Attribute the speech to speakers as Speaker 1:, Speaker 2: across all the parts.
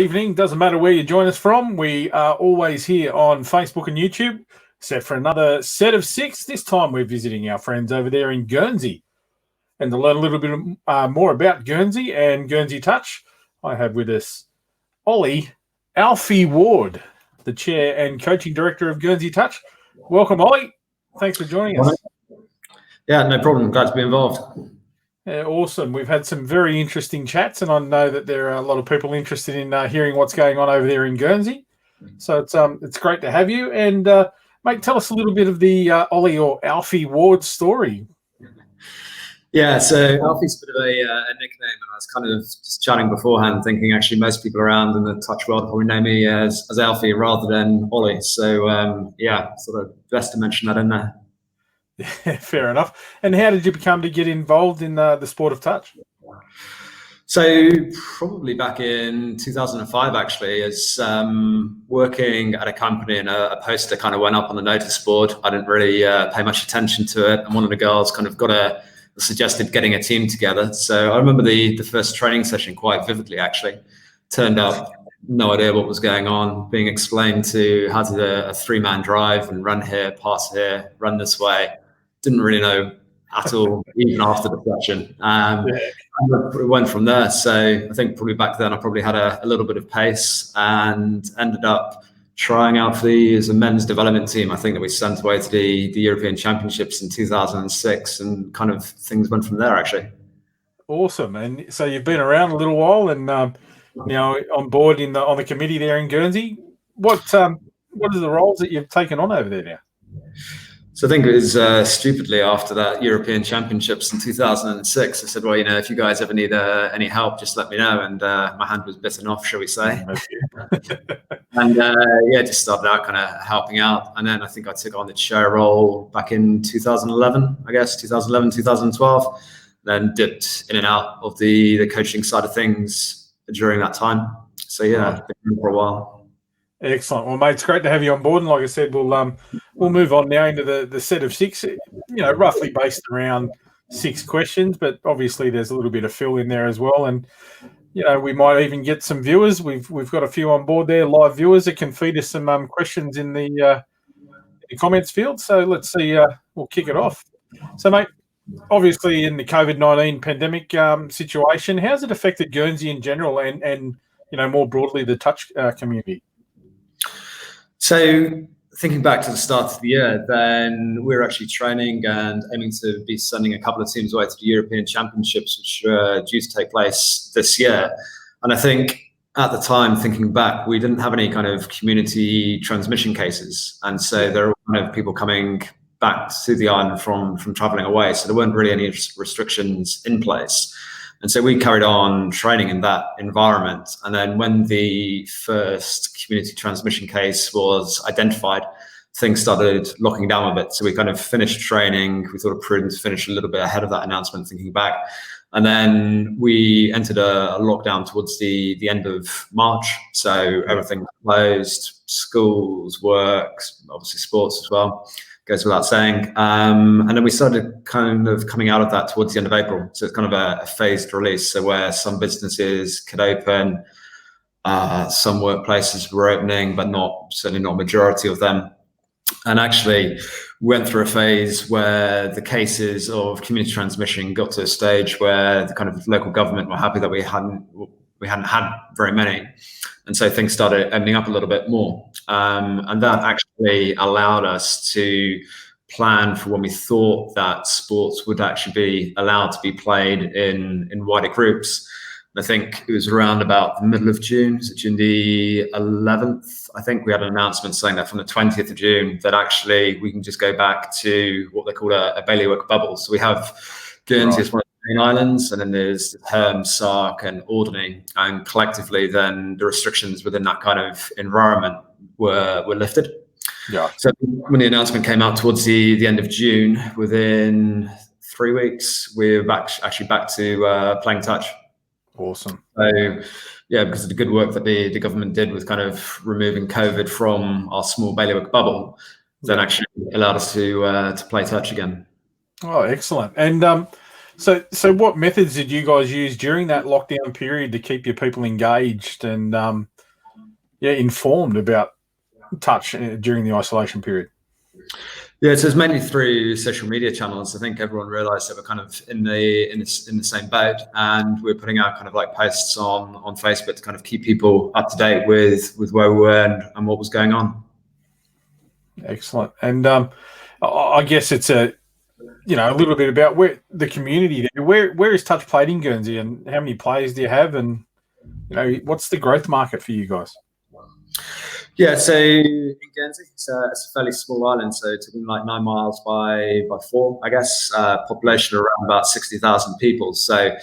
Speaker 1: Evening. Doesn't matter where you join us from. We are always here on Facebook and YouTube, set for another set of six. This time we're visiting our friends over there in Guernsey. And to learn a little bit more about Guernsey and Guernsey Touch, I have with us Ollie Alfie Ward, the Chair and Coaching Director of Guernsey Touch. Welcome, Ollie. Thanks for joining us.
Speaker 2: Yeah, no problem. Glad to be involved.
Speaker 1: Yeah, awesome. We've had some very interesting chats, and I know that there are a lot of people interested in hearing what's going on over there in Guernsey. So it's great to have you. And mate, tell us a little bit of the Ollie or Alfie Ward story.
Speaker 2: Yeah, so Alfie's a bit of a nickname, and I was kind of just chatting beforehand, thinking actually most people around in the touch world probably know me as Alfie rather than Ollie. So yeah, sort of best to mention that in there.
Speaker 1: Yeah, fair enough. And how did you become to get involved in the sport of touch?
Speaker 2: So probably back in 2005, actually, as working at a company, and a poster kind of went up on the notice board. I didn't really pay much attention to it, and one of the girls kind of suggested getting a team together. So I remember the first training session quite vividly, actually. Turned up, no idea what was going on, being explained to how to do a three-man drive and run here, pass here, run this way. Didn't really know at all, even after the session. It went from there. So I think probably back then I probably had a little bit of pace and ended up trying out for the men's development team. I think that we sent away to the European Championships in 2006, and kind of things went from there, actually.
Speaker 1: Awesome. And so you've been around a little while, and now on board on the committee there in Guernsey. What are the roles that you've taken on over there now?
Speaker 2: So I think it was stupidly after that European Championships in 2006, I said, well, if you guys ever need any help, just let me know. And my hand was bitten off, shall we say. And just started out kind of helping out. And then I think I took on the chair role back in 2011, 2012. Then dipped in and out of the coaching side of things during that time. So yeah, I've been for a while.
Speaker 1: Excellent. Well, mate, it's great to have you on board. And like I said, we'll move on now into the set of six, roughly based around 6 questions, but obviously there's a little bit of fill in there as well. And, we might even get some viewers. We've got a few on board there, live viewers that can feed us some questions in the comments field. So let's see, we'll kick it off. So, mate, obviously in the COVID-19 pandemic situation, how's it affected Guernsey in general and more broadly the touch community?
Speaker 2: So thinking back to the start of the year, then we were actually training and aiming to be sending a couple of teams away to the European Championships, which are due to take place this year. And I think at the time, thinking back, we didn't have any kind of community transmission cases. And so there were kind of people coming back to the island from traveling away. So there weren't really any restrictions in place. And so we carried on training in that environment. And then when the first community transmission case was identified, things started locking down a bit. So we kind of finished training. We thought it prudent to finish a little bit ahead of that announcement, thinking back. And then we entered a lockdown towards the end of March. So everything closed, schools, work, obviously sports as well. Goes without saying. And then we started kind of coming out of that towards the end of April. So it's kind of a phased release. So where some businesses could open, some workplaces were opening, but certainly not a majority of them. And actually we went through a phase where the cases of community transmission got to a stage where the kind of local government were happy that we hadn't had very many. And so things started opening up a little bit more. And that actually allowed us to plan for when we thought that sports would actually be allowed to be played in wider groups. And I think it was around about the middle of June, so June the 11th, I think we had an announcement saying that from the 20th of June that actually we can just go back to what they call a bailiwick bubble. So we have Guernsey as one of the main islands, and then there's Herm, Sark and Alderney, and collectively then the restrictions within that kind of environment were lifted.
Speaker 1: Yeah.
Speaker 2: So when the announcement came out towards the end of June, within 3 weeks, we were back to playing touch.
Speaker 1: Awesome.
Speaker 2: So yeah, because of the good work that the government did with kind of removing COVID from our small bailiwick bubble, then actually allowed us to play touch again.
Speaker 1: Oh, excellent. And So what methods did you guys use during that lockdown period to keep your people engaged and informed about touch during the isolation period?
Speaker 2: Yeah, so it's mainly through social media channels. I think everyone realised that we're kind of in the same boat, and we're putting out kind of like posts on Facebook to kind of keep people up to date with where we were and what was going on.
Speaker 1: Excellent. And I guess it's a little bit about where the community there. Where is touch played in Guernsey, and how many players do you have, and what's the growth market for you guys?
Speaker 2: Yeah, so in Guernsey, it's a fairly small island, so it's like 9 miles by 4, I guess. Population around about 60,000 people. So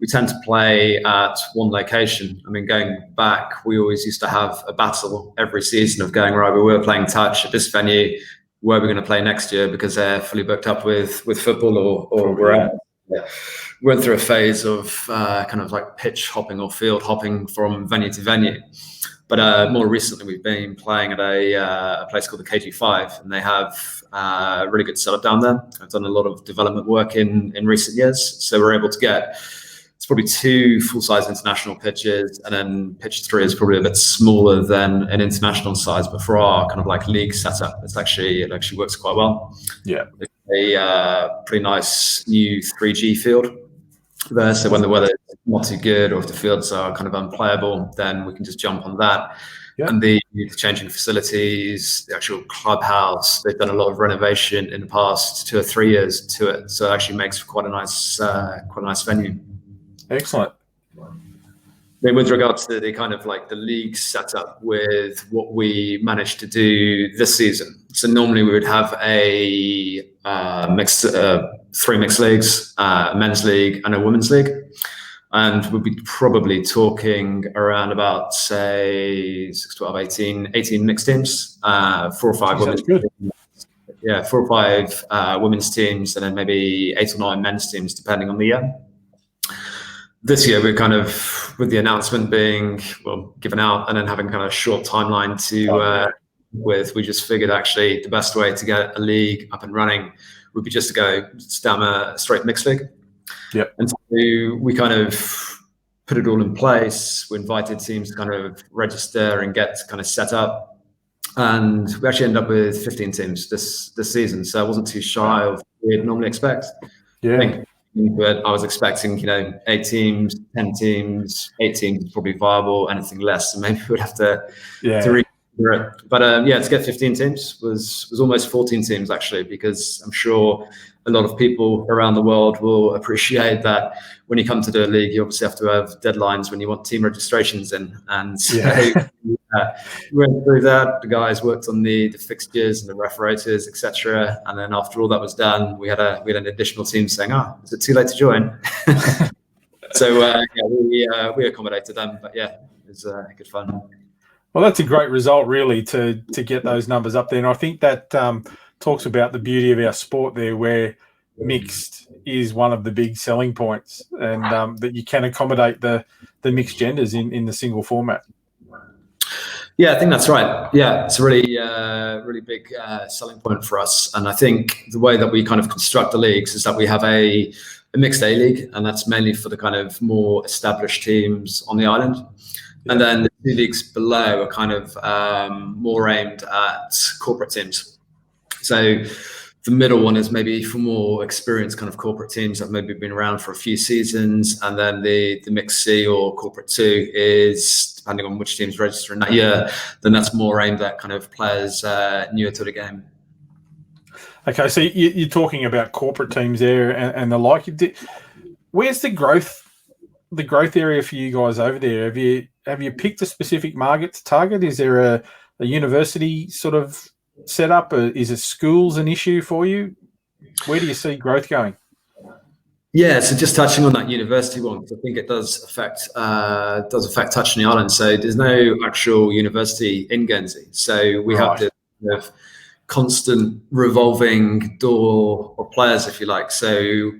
Speaker 2: we tend to play at one location. I mean, going back, we always used to have a battle every season of going, right, we were playing touch at this venue, where we're going to play next year, because they're fully booked up with football or we're at. Yeah. We went through a phase of kind of like pitch hopping or field hopping from venue to venue. But more recently, we've been playing at a place called the KG5, and they have a really good setup down there. I've done a lot of development work in recent years, so we're able to get, it's probably 2 full-size international pitches, and then pitch 3 is probably a bit smaller than an international size. But for our kind of like league setup, it actually works quite well.
Speaker 1: Yeah,
Speaker 2: it's a pretty nice new 3G field there, so when the weather is not too good or if the fields are kind of unplayable, then we can just jump on that. Yeah. And the changing facilities, the actual clubhouse, they've done a lot of renovation in the past 2 or 3 years to it, so it actually makes for quite a nice venue.
Speaker 1: Excellent.
Speaker 2: Then with regards to the kind of like the league setup, with what we managed to do this season, so normally we would have a mixed 3 mixed leagues, a men's league and a women's league, and we'd be probably talking around about, say, 6, 12, 18 mixed teams, 4 or 5 women's teams. Yeah, 4 or 5 women's teams, and then maybe 8 or 9 men's teams, depending on the year. This year, we're kind of, with the announcement being, given out and then having kind of a short timeline to we just figured actually the best way to get a league up and running would be just to go down a straight mixed league.
Speaker 1: Yep.
Speaker 2: And so we kind of put it all in place. We invited teams to kind of register and get kind of set up. And we actually ended up with 15 teams this season. So I wasn't too shy of what we'd normally expect.
Speaker 1: Yeah.
Speaker 2: But I was expecting, 8 teams, 10 teams, 8 teams is probably viable. Anything less, so maybe we'd have to reconsider it. But to get 15 teams was almost 14 teams actually, because I'm sure a lot of people around the world will appreciate that when you come to do a league, you obviously have to have deadlines when you want team registrations in. And so we went through that. The guys worked on the fixtures and the referators, etc. And then after all that was done, we had an additional team saying, "Is it too late to join?" So we accommodated them. But yeah, it was good fun.
Speaker 1: Well, that's a great result, really, to get those numbers up there. And I think that talks about the beauty of our sport there, where mixed is one of the big selling points, and that you can accommodate the mixed genders in the single format.
Speaker 2: Yeah, I think that's right. Yeah, it's a really big selling point for us. And I think the way that we kind of construct the leagues is that we have a mixed A league, and that's mainly for the kind of more established teams on the island. Yeah. And then the 2 leagues below are kind of more aimed at corporate teams. So the middle one is maybe for more experienced kind of corporate teams that maybe been around for a few seasons. And then the mixed C or corporate 2 is, depending on which teams register in that year, then that's more aimed at kind of players newer to the game.
Speaker 1: Okay, so you're talking about corporate teams there and the like. Where's the growth area for you guys over there? Have you picked a specific market to target? Is there a university sort of set up? Is it schools an issue for you? Where do you see growth going?
Speaker 2: Yeah, so just touching on that university one, because I think it does affect touch on the island. So there's no actual university in Guernsey. So we have this kind of constant revolving door of players, if you like. So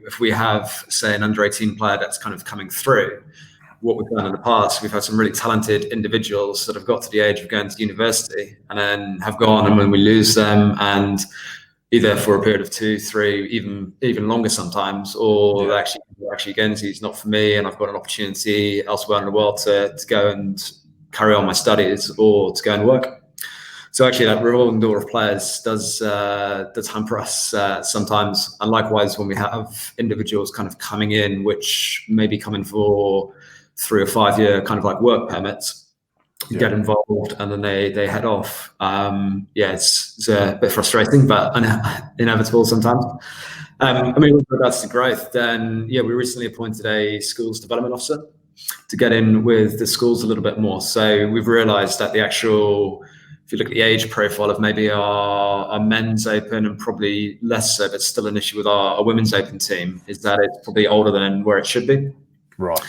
Speaker 2: if we have, say, an under-18 player that's kind of coming through, what we've done in the past, we've had some really talented individuals that have got to the age of going to university and then have gone, and when we lose them, and either for a period of 2, 3, even longer sometimes, or actually Guernsey is not for me, and I've got an opportunity elsewhere in the world to go and carry on my studies or to go and work. So actually, that revolving door of players does hamper us sometimes. And likewise, when we have individuals kind of coming in, which may be coming for 3 or 5 year kind of like work permits, get involved, and then they head off. It's a bit frustrating, but inevitable sometimes. I mean, with regards to growth, then we recently appointed a schools development officer to get in with the schools a little bit more. So we've realised that if you look at the age profile of maybe our men's open, and probably less so, but still an issue with our women's open team, is that it's probably older than where it should be.
Speaker 1: Right.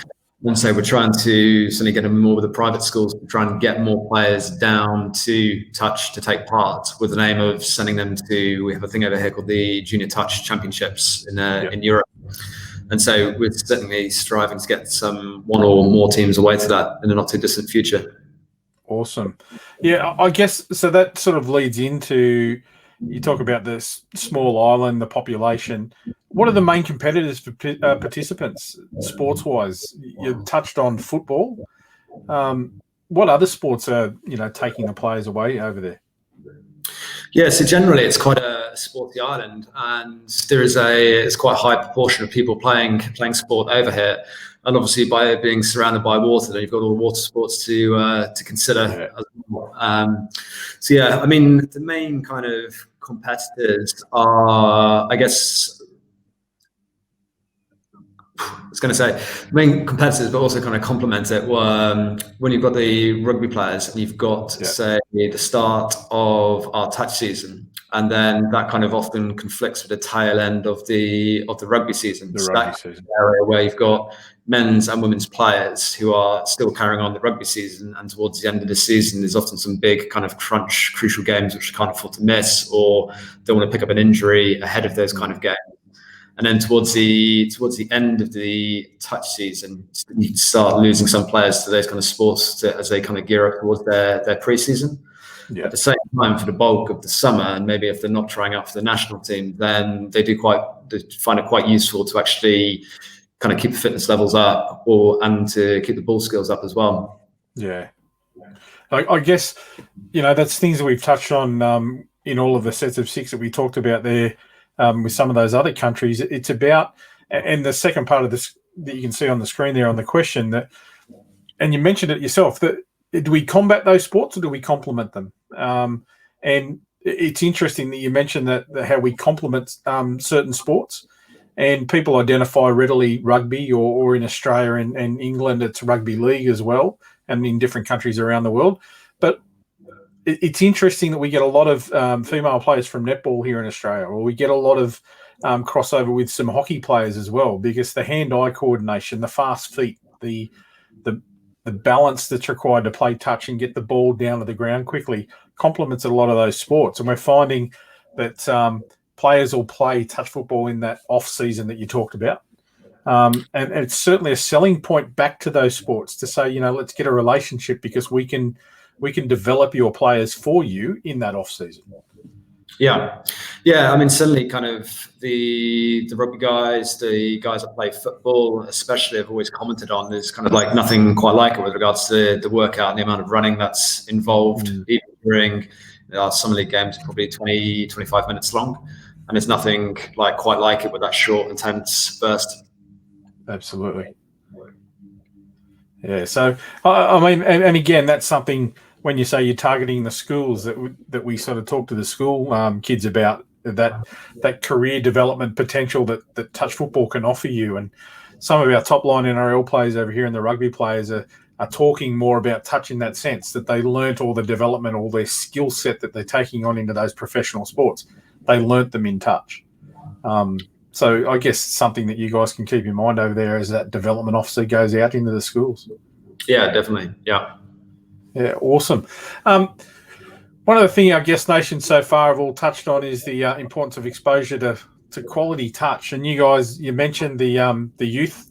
Speaker 2: And so we're trying to certainly get them more with the private schools, to try and get more players down to touch to take part, with the aim of sending them to, we have a thing over here called the Junior Touch Championships in Europe. And so we're certainly striving to get one or more teams away to that in the not too distant future.
Speaker 1: Awesome. Yeah, I guess so. That sort of leads into, you talk about this small island, the population. What are the main competitors for participants, sports-wise? You touched on football. What other sports are taking the players away over there?
Speaker 2: Yeah, so generally it's quite a sporty island, and it's quite a high proportion of people playing sport over here. And obviously, by being surrounded by water, then you've got all the water sports to consider as well. I mean, the main kind of competitors are, I guess, I was going to say main competitors, but also kind of complement it. When you've got the rugby players and you've got, say, the start of our touch season, and then that kind of often conflicts with the tail end of the rugby season. Area where you've got men's and women's players who are still carrying on the rugby season, and towards the end of the season, there's often some big kind of crucial games which you can't afford to miss, or don't want to pick up an injury ahead of those kind of games. And then towards the end of the touch season, you start losing some players to those kind of sports as they kind of gear up towards their pre-season. Yeah. At the same time, for the bulk of the summer, and maybe if they're not trying out for the national team, then they find it quite useful to actually kind of keep the fitness levels up, and to keep the ball skills up as well.
Speaker 1: Yeah, I guess that's things that we've touched on in all of the sets of 6 that we talked about there. With some of those other countries, it's about, and the second part of this that you can see on the screen there on the question, that, and you mentioned it yourself, that do we combat those sports or do we complement them? And it's interesting that you mentioned that how we complement certain sports, and people identify readily rugby, or in Australia and England, it's rugby league as well, and in different countries around the world. But it's interesting that we get a lot of female players from netball here in Australia, or we get a lot of crossover with some hockey players as well, because the hand-eye coordination, the fast feet, the balance that's required to play touch and get the ball down to the ground quickly complements a lot of those sports. And we're finding that players will play touch football in that off-season that you talked about. And it's certainly a selling point back to those sports to say, let's get a relationship, because we can develop your players for you in that off season.
Speaker 2: Yeah. I mean, certainly, kind of the rugby guys, the guys that play football, especially, have always commented on there's kind of like nothing quite like it with regards to the workout and the amount of running that's involved. Even during our summer league games, probably 20, 25 minutes long, and there's nothing quite like it with that short, intense burst.
Speaker 1: Absolutely. Yeah. So I mean, and again, that's something. When you say you're targeting the schools, that we sort of talk to the school kids about that career development potential that touch football can offer you. And some of our top line NRL players over here and the rugby players are talking more about touch in that sense, that they learnt all the development, all their skill set that they're taking on into those professional sports. They learnt them in touch. So I guess something that you guys can keep in mind over there as that development officer goes out into the schools.
Speaker 2: Yeah, definitely. Yeah.
Speaker 1: Yeah, awesome. One of the things our guest nations so far have all touched on is the importance of exposure to quality touch. And you mentioned the youth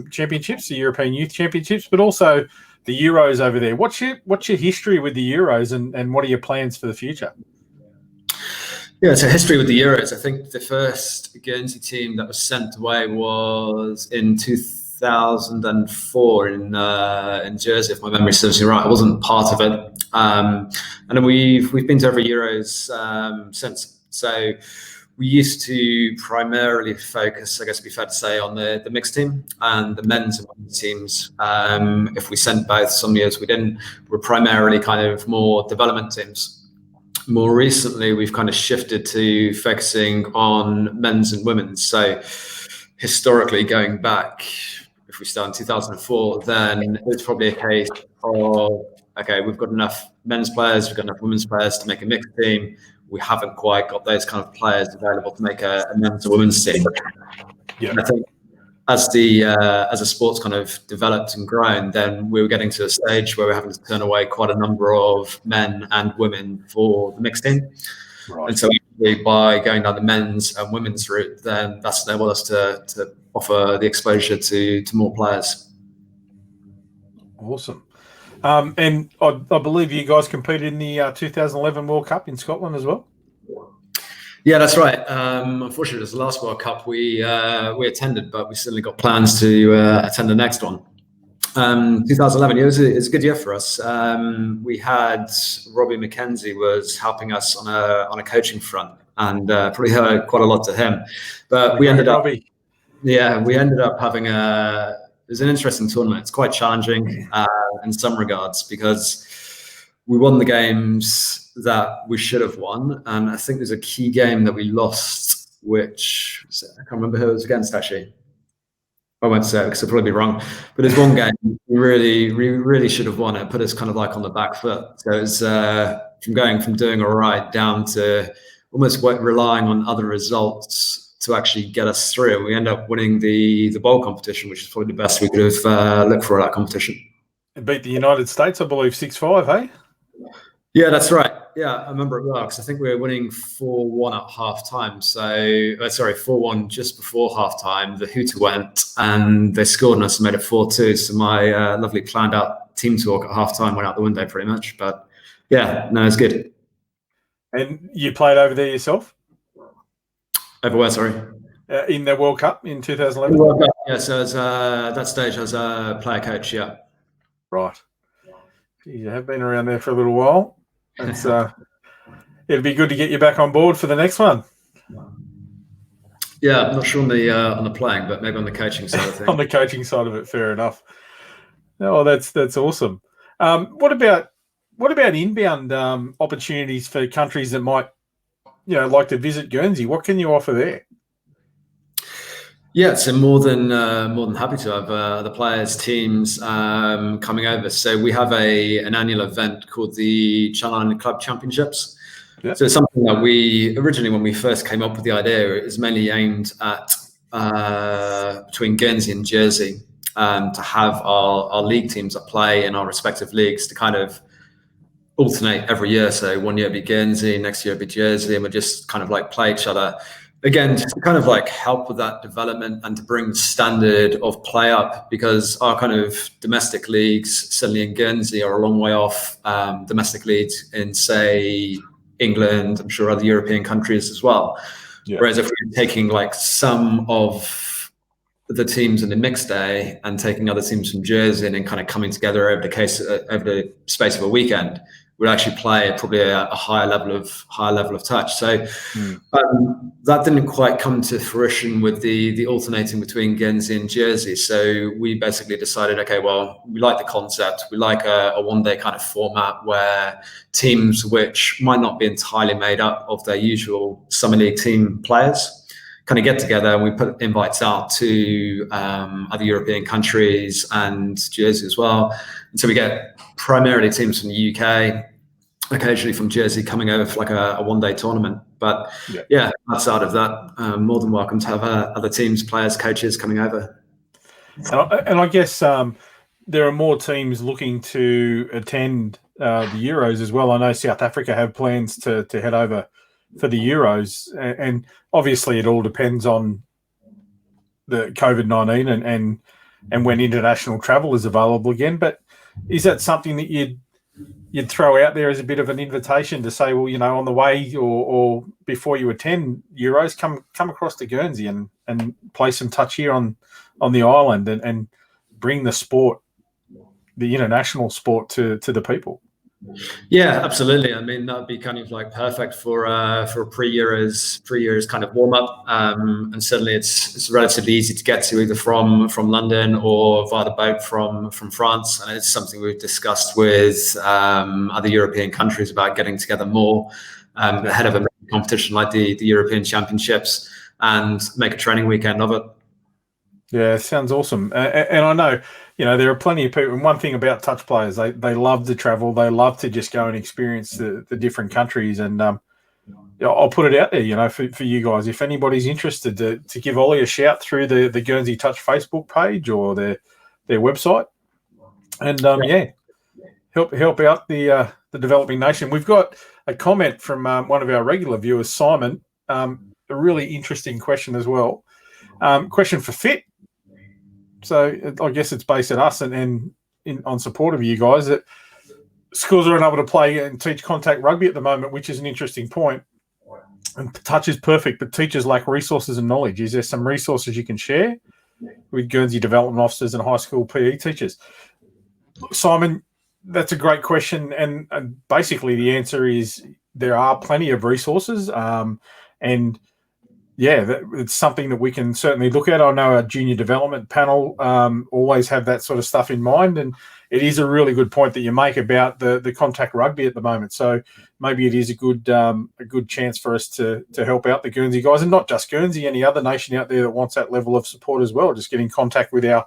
Speaker 1: championships, the European Youth Championships, but also the Euros over there. What's your history with the Euros, and what are your plans for the future?
Speaker 2: Yeah, so history with the Euros. I think the first Guernsey team that was sent away was in 2004 in Jersey, if my memory serves me right. I wasn't part of it, and then we've been to every Euros since. So we used to primarily focus, I guess it'd be fair to say, on the mixed team and the men's and women's teams. If we sent both, some years we didn't. We're primarily kind of more development teams. More recently, we've kind of shifted to focusing on men's and women's. So historically, going back, if we start in 2004, then it's probably a case of, okay, we've got enough men's players, we've got enough women's players to make a mixed team. We haven't quite got those kind of players available to make a men's or women's team.
Speaker 1: Yeah.
Speaker 2: I think as the sport's kind of developed and grown, then we were getting to a stage where we're having to turn away quite a number of men and women for the mixed team. Right. And so by going down the men's and women's route, then that's enabled us to offer the exposure to more players.
Speaker 1: Awesome. And I believe you guys competed in the 2011 World Cup in Scotland as well?
Speaker 2: Yeah, that's right. Unfortunately, it was the last World Cup we attended, but we certainly got plans to attend the next one. 2011, it was a good year for us. We had Robbie McKenzie was helping us on a coaching front, and probably heard quite a lot to him. But we ended up having it was an interesting tournament. It's quite challenging in some regards because we won the games that we should have won, and I think there's a key game that we lost, which I can't remember who it was against actually. I won't say it because I'll probably be wrong, but there's one game we really should have won. It put us kind of like on the back foot. So it's from going from doing all right down to almost relying on other results to actually get us through. We end up winning the bowl competition, which is probably the best we could have looked for at that competition.
Speaker 1: It beat the United States, I believe, 6-5, hey?
Speaker 2: Yeah, that's right. Yeah, I remember it well because I think we were winning 4-1 at half-time. So, 4-1 just before half-time. The hooter went and they scored on us and made it 4-2. So my lovely planned-out team talk at half-time went out the window pretty much. But yeah, no, it's good.
Speaker 1: And you played over there yourself?
Speaker 2: Over where, sorry?
Speaker 1: In the World Cup in 2011?
Speaker 2: World Cup, yeah, so at that stage I was a player coach, yeah.
Speaker 1: Right. You have been around there for a little while. It's it'd be good to get you back on board for the next one.
Speaker 2: Yeah, I'm not sure on the playing, but maybe on the coaching side of things.
Speaker 1: On the coaching side of it, fair enough. Oh, that's awesome. What about inbound opportunities for countries that might, like to visit Guernsey? What can you offer there?
Speaker 2: Yeah, so more than happy to have the players, teams coming over. So we have an annual event called the Channel Island Club Championships. Yep. So it's something that we originally, when we first came up with the idea, it was mainly aimed at between Guernsey and Jersey to have our league teams that play in our respective leagues to kind of alternate every year. So one year it'd be Guernsey, next year it'd be Jersey, and we just kind of like play each other. Again, just to kind of like help with that development and to bring the standard of play up, because our kind of domestic leagues, certainly in Guernsey, are a long way off domestic leagues in, say, England, I'm sure other European countries as well. Yeah. Whereas if we're taking like some of the teams in the mixed day and taking other teams from Jersey and then kind of coming together over the space of a weekend, would actually play probably a higher level of touch. So that didn't quite come to fruition with the alternating between Guernsey and Jersey. So we basically decided, okay, well, we like the concept. We like a one-day kind of format where teams which might not be entirely made up of their usual Summer League team players kind of get together, and we put invites out to other European countries and Jersey as well. And so we get primarily teams from the UK, occasionally from Jersey, coming over for like a one-day tournament. But yeah, outside of that, more than welcome to have other teams, players, coaches coming over.
Speaker 1: And I guess there are more teams looking to attend the Euros as well. I know South Africa have plans to head over for the Euros, and obviously it all depends on the COVID-19 and when international travel is available again. But is that something that you'd you'd throw out there as a bit of an invitation to say, well, you know, on the way or before you attend Euros, come across to Guernsey and play some touch here on the island and bring the sport, the international sport, to the people.
Speaker 2: Yeah, absolutely. I mean, that'd be kind of like perfect for a pre-Euros kind of warm up. And certainly, it's relatively easy to get to either from London or via the boat from France. And it's something we've discussed with other European countries about getting together more ahead of a competition like the European Championships and make a training weekend of it.
Speaker 1: Yeah, sounds awesome. And I know, you know, there are plenty of people. And one thing about touch players, they love to travel. They love to just go and experience the different countries. And I'll put it out there, you know, for you guys. If anybody's interested, to give Ollie a shout through the Guernsey Touch Facebook page or their website. And, help out the developing nation. We've got a comment from one of our regular viewers, Simon. A really interesting question as well. Question for Fit. So I guess it's based at us and on support of you guys that schools are unable to play and teach contact rugby at the moment, which is an interesting point. And touch is perfect, but teachers lack resources and knowledge. Is there some resources you can share with Guernsey development officers and high school PE teachers? Simon, that's a great question. And basically the answer is there are plenty of resources. And yeah, it's something that we can certainly look at. I know our junior development panel always have that sort of stuff in mind, and it is a really good point that you make about the contact rugby at the moment. So maybe it is a good chance for us to help out the Guernsey guys, and not just Guernsey, any other nation out there that wants that level of support as well. Just get in contact with our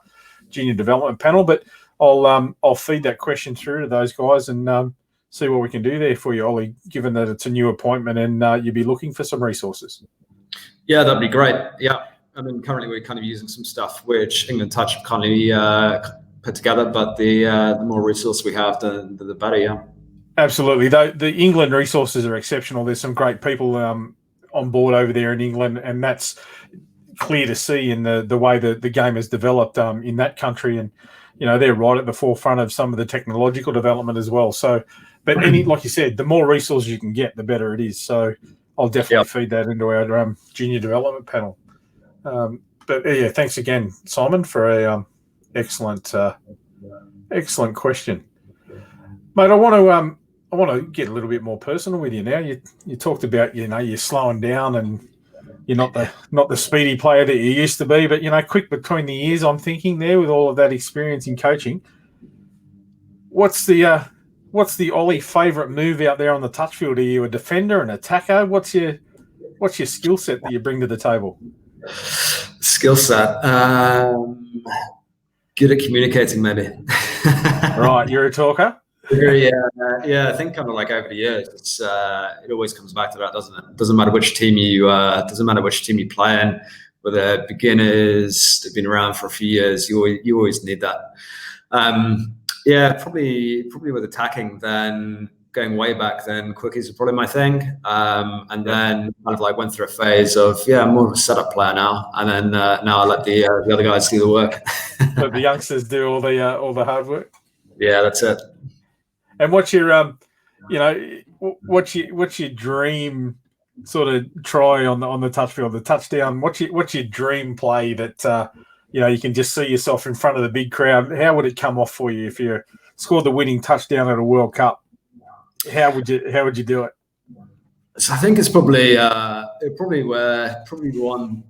Speaker 1: junior development panel. But I'll feed that question through to those guys and see what we can do there for you, Ollie, given that it's a new appointment and you'd be looking for some resources. Yeah,
Speaker 2: that'd be great. Yeah, I mean, currently we're kind of using some stuff which England Touch have kindly put together, but the more resource we have, the better. Yeah,
Speaker 1: absolutely. The England resources are exceptional. There's some great people on board over there in England, and that's clear to see in the way that the game has developed in that country. And you know, they're right at the forefront of some of the technological development as well. So, but like you said, the more resources you can get, the better it is. So I'll definitely feed that into our junior development panel. But yeah, thanks again, Simon, for a excellent question, mate. I want to get a little bit more personal with you now. You talked about, you know, you're slowing down and you're not the speedy player that you used to be, but you know, quick between the ears. I'm thinking there with all of that experience in coaching. What's the Ollie favourite move out there on the touch field? Are you a defender, an attacker? What's your skill set that you bring to the table?
Speaker 2: Skill set, good at communicating, maybe.
Speaker 1: Right, you're a talker.
Speaker 2: Yeah. I think kind of like over the years, it always comes back to that, doesn't it? Doesn't matter which team you play in, whether beginners, they've been around for a few years. You always need that. Yeah, probably with attacking, then going way back then, quickies are probably my thing. And then kind of like went through a phase of, I'm more of a setup player now. And then now I let the other guys do the work.
Speaker 1: Let the youngsters do all the hard work.
Speaker 2: Yeah, that's it.
Speaker 1: And what's your what's your dream sort of try on the touch field, the touchdown? What's your dream play that you can just see yourself in front of the big crowd? How would it come off for you if you scored the winning touchdown at a World Cup? How would you do it?
Speaker 2: So I think it's probably one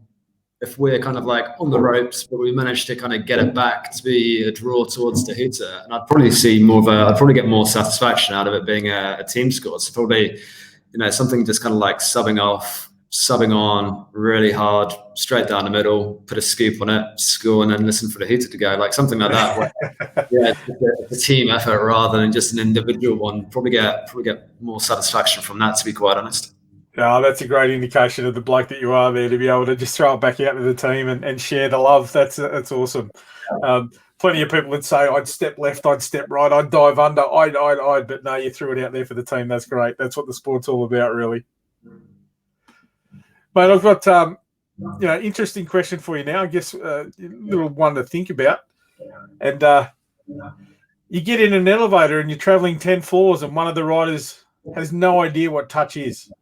Speaker 2: if we're kind of like on the ropes, but we managed to kind of get it back to be a draw towards the hooter, and I'd probably get more satisfaction out of it being a team score. So probably, something just kind of like subbing on really hard, straight down the middle, put a scoop on it, score, and then listen for the hooter to go, like something like that. Where, it's a team effort rather than just an individual one. Probably get more satisfaction from that, to be quite honest.
Speaker 1: Oh, that's a great indication of the bloke that you are there, to be able to just throw it back out to the team and share the love. That's awesome. Plenty of people would say, I'd step left, I'd step right, I'd dive under, I'd, but no, you threw it out there for the team. That's great. That's what the sport's all about, really. Mate, I've got interesting question for you now. I guess a little one to think about. And You get in an elevator and you're traveling 10 floors and one of the riders has no idea what touch is.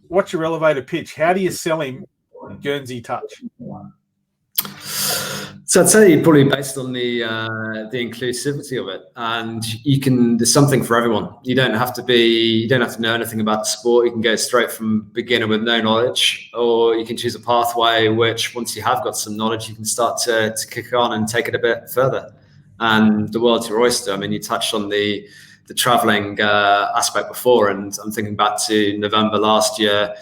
Speaker 1: What's your elevator pitch? How do you sell him Guernsey touch?
Speaker 2: So I'd say probably based on the inclusivity of it, and there's something for everyone. You don't have to know anything about the sport. You can go straight from beginner with no knowledge, or you can choose a pathway which, once you have got some knowledge, you can start to kick on and take it a bit further. And the world's your oyster. I mean, you touched on the traveling aspect before, and I'm thinking back to November last year.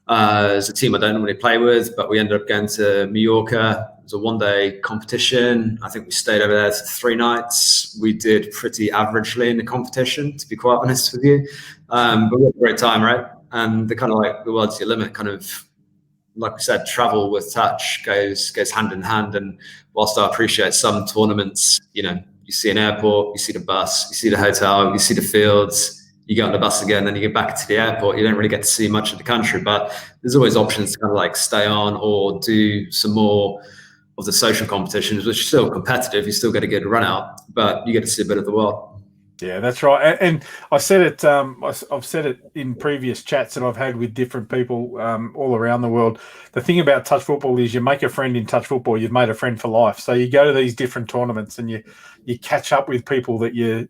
Speaker 2: As a team I don't normally play with, but we ended up going to Mallorca. It was a one-day competition. I think we stayed over there for 3 nights. We did pretty averagely in the competition, to be quite honest with you. But we had a great time, right? And the kind of like the world's your limit kind of, like we said, travel with touch goes hand in hand. And whilst I appreciate some tournaments, you see an airport, you see the bus, you see the hotel, you see the fields, you get on the bus again, then you get back to the airport. You don't really get to see much of the country, but there's always options to kind of like stay on or do some more of the social competitions, which are still competitive. You still get a good run out, but you get to see a bit of the world.
Speaker 1: Yeah, that's right. And I said it. I've said it in previous chats that I've had with different people all around the world. The thing about touch football is you make a friend in touch football. You've made a friend for life. So you go to these different tournaments and you catch up with people that you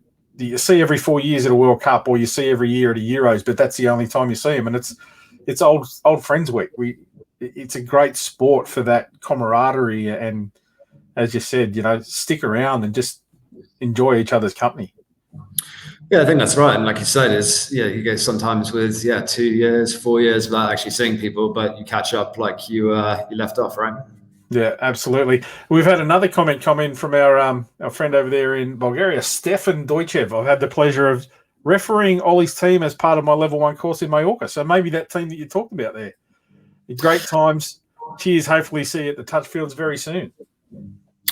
Speaker 1: see every 4 years at a World Cup, or you see every year at a Euros, but that's the only time you see them. And it's old friends week. It's a great sport for that camaraderie, and as you said, stick around and just enjoy each other's company.
Speaker 2: Yeah, I think that's right. And like you said, you go sometimes with 2 years, 4 years without actually seeing people, but you catch up like you left off, right?
Speaker 1: Yeah, absolutely. We've had another comment come in from our friend over there in Bulgaria, Stefan Dojchev. I've had the pleasure of refereeing Ollie's team as part of my level 1 course in Mallorca. So maybe that team that you talked about there. Great times. Cheers. Hopefully see you at the touch fields very soon.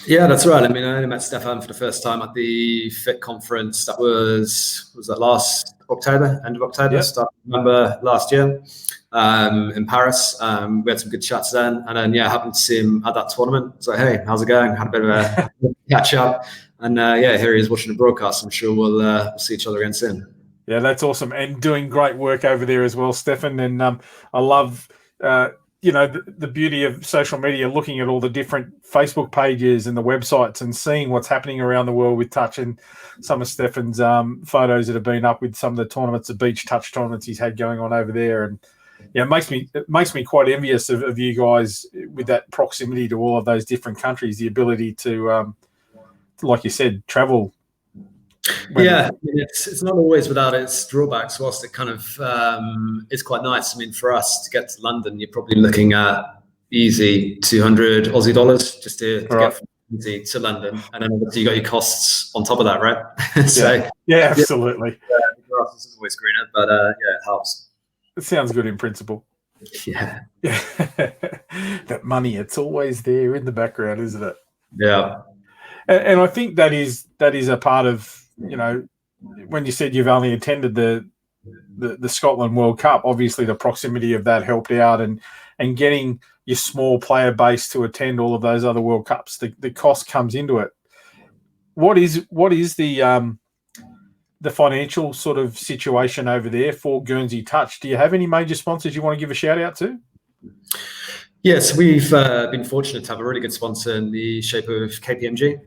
Speaker 2: Yeah, that's right. I mean, I only met Stefan for the first time at the FIT conference. That was that last October, end of October, start of November last year. In Paris. We had some good chats then, and then happened to see him at that tournament. So hey, how's it going? Had a bit of a catch up, and here he is watching the broadcast. I'm sure we'll see each other again soon.
Speaker 1: Yeah, that's awesome, and doing great work over there as well, Stefan. And I love the beauty of social media, looking at all the different Facebook pages and the websites and seeing what's happening around the world with touch, and some of Stefan's photos that have been up with some of the tournaments, the beach touch tournaments he's had going on over there. And it makes me quite envious of you guys with that proximity to all of those different countries, the ability to, like you said, travel.
Speaker 2: It's not always without its drawbacks. Whilst it kind of is quite nice. I mean, for us to get to London, you're probably looking at easy 200 Aussie dollars just to get from Guernsey to London, and then obviously you got your costs on top of that, right?
Speaker 1: Absolutely.
Speaker 2: The grass isn't always greener, but it helps.
Speaker 1: It sounds good in principle.
Speaker 2: Yeah.
Speaker 1: That money, it's always there in the background, isn't it?
Speaker 2: Yeah.
Speaker 1: And I think that is a part of, when you said you've only attended the Scotland World Cup, obviously the proximity of that helped out, and getting your small player base to attend all of those other World Cups, the cost comes into it. What is the financial sort of situation over there for Guernsey Touch? Do you have any major sponsors you want to give a shout out to?
Speaker 2: Yes, we've been fortunate to have a really good sponsor in the shape of KPMG.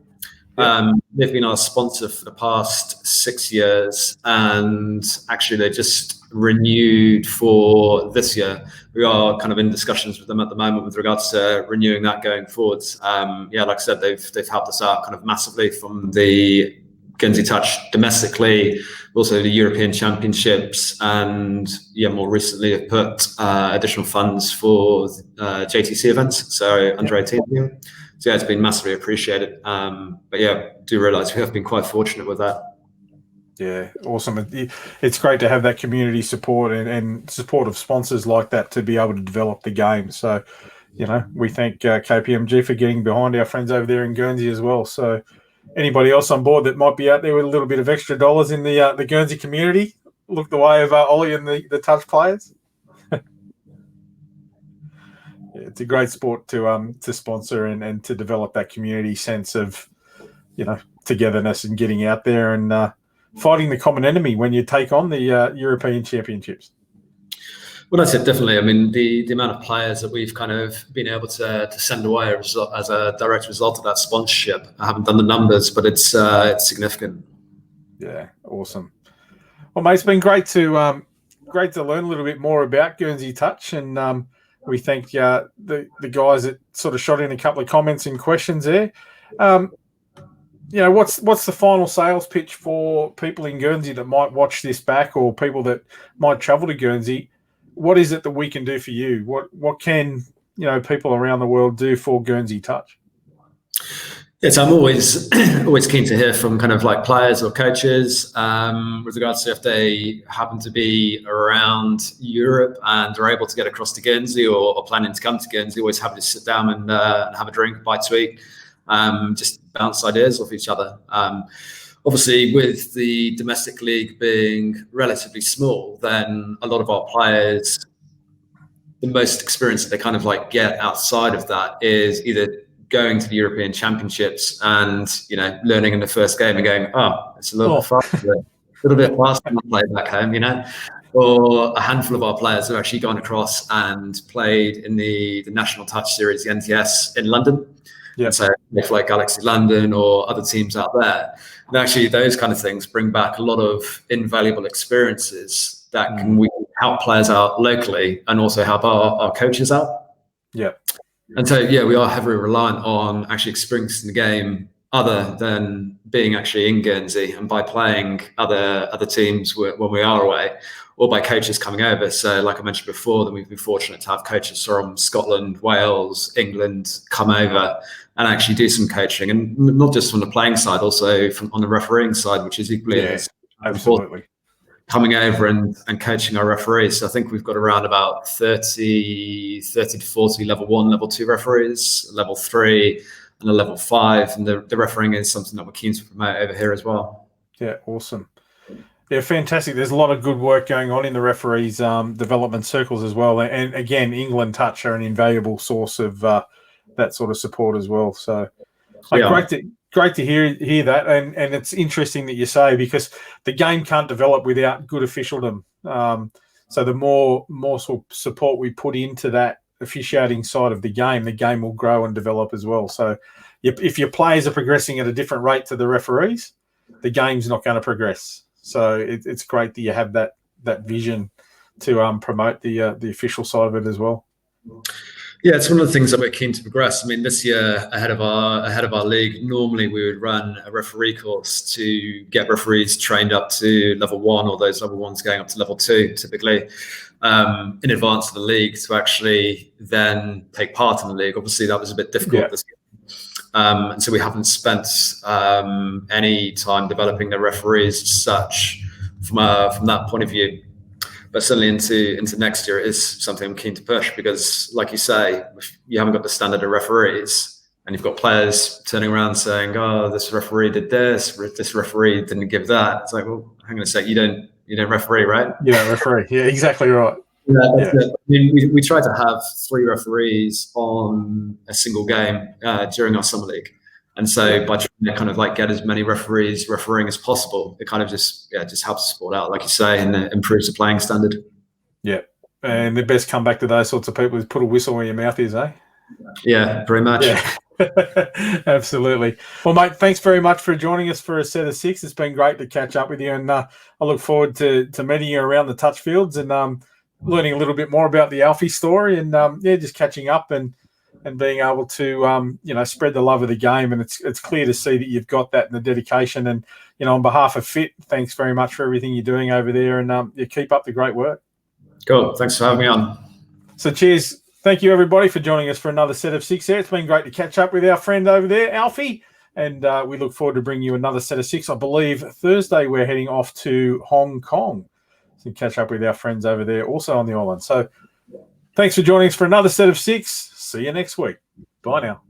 Speaker 2: They've been our sponsor for the past 6 years, and actually they just renewed for this year. We are kind of in discussions with them at the moment with regards to renewing that going forwards. Like I said, they've helped us out kind of massively from the Guernsey Touch domestically, also the European Championships, and more recently have put additional funds for JTC events, so under 18. So it's been massively appreciated. But do realise we have been quite fortunate with that.
Speaker 1: Yeah, awesome. It's great to have that community support and support of sponsors like that to be able to develop the game. So, we thank KPMG for getting behind our friends over there in Guernsey as well. So anybody else on board that might be out there with a little bit of extra dollars in the Guernsey community, look the way of Ollie and the touch players. It's a great sport to sponsor and to develop that community sense of, togetherness and getting out there and fighting the common enemy when you take on the European Championships.
Speaker 2: Well, that's it, definitely. I mean, the amount of players that we've kind of been able to send away as a direct result of that sponsorship. I haven't done the numbers, but it's significant.
Speaker 1: Yeah, awesome. Well, mate, it's been great to learn a little bit more about Guernsey Touch, and we thank the guys that sort of shot in a couple of comments and questions there. What's the final sales pitch for people in Guernsey that might watch this back, or people that might travel to Guernsey? What is it that we can do for you? What can people around the world do for Guernsey Touch?
Speaker 2: Yes, I'm always keen to hear from kind of like players or coaches with regards to if they happen to be around Europe and are able to get across to Guernsey or planning to come to Guernsey. Always happy to sit down and have a drink, bite to eat, just bounce ideas off each other. Obviously, with the domestic league being relatively small, then a lot of our players, the most experience that they kind of like get outside of that is either going to the European Championships and learning in the first game and going, oh, it's a little bit faster, a little bit faster than I play back home, Or a handful of our players have actually gone across and played in the National Touch Series, the NTS in London. Yeah. So if like Galaxy London or other teams out there. And actually those kind of things bring back a lot of invaluable experiences that we can help players out locally and also help our coaches out.
Speaker 1: Yeah.
Speaker 2: And so, we are heavily reliant on actually experiencing the game other than being actually in Guernsey and by playing other teams when we are away, or by coaches coming over. So like I mentioned before, then we've been fortunate to have coaches from Scotland, Wales, England come over and actually do some coaching, and not just from the playing side, also on the refereeing side, which is equally
Speaker 1: absolutely
Speaker 2: coming over and coaching our referees. So I think we've got around about 30 to 40 level 1, level 2 referees, level 3 and a level 5. And the refereeing is something that we're keen to promote over here as well.
Speaker 1: Yeah, awesome. Yeah, fantastic. There's a lot of good work going on in the referees' development circles as well. And again, England Touch are an invaluable source of that sort of support as well. So great to hear that. And it's interesting that you say, because the game can't develop without good officialdom. So the more sort of support we put into that officiating side of the game will grow and develop as well. So if your players are progressing at a different rate to the referees, the game's not going to progress. So it's great that you have that vision to promote the official side of it as well.
Speaker 2: Yeah, it's one of the things that we're keen to progress. I mean, this year ahead of our league, normally we would run a referee course to get referees trained up to level 1, or those level 1s going up to level 2, typically in advance of the league, to actually then take part in the league. Obviously, that was a bit difficult this year. And so we haven't spent any time developing the referees as such from that point of view. But certainly into next year, it is something I'm keen to push, because, like you say, if you haven't got the standard of referees and you've got players turning around saying, "Oh, this referee did this referee didn't give that." It's like, well, hang on a sec, you don't referee, right?
Speaker 1: You don't referee. Yeah, exactly right.
Speaker 2: Yeah, that's it. I mean, we try to have 3 referees on a single game during our summer league. And so by trying to kind of like get as many referees refereeing as possible, it kind of just helps the sport out, like you say, and improves the playing standard.
Speaker 1: Yeah. And the best come back to those sorts of people is put a whistle where your mouth is, eh?
Speaker 2: Yeah, pretty much.
Speaker 1: Yeah. Absolutely. Well, mate, thanks very much for joining us for a set of 6. It's been great to catch up with you, and I look forward to meeting you around the touch fields and learning a little bit more about the Alfie story, and just catching up and being able to spread the love of the game. And it's clear to see that you've got that and the dedication. And on behalf of FIT, thanks very much for everything you're doing over there, and you keep up the great work.
Speaker 2: Cool. Thanks for having me on.
Speaker 1: So cheers. Thank you, everybody, for joining us for another set of 6 there. It's been great to catch up with our friend over there, Alfie, and we look forward to bringing you another set of 6. I believe Thursday we're heading off to Hong Kong to catch up with our friends over there, also on the island. So thanks for joining us for another set of 6. See you next week. Bye now.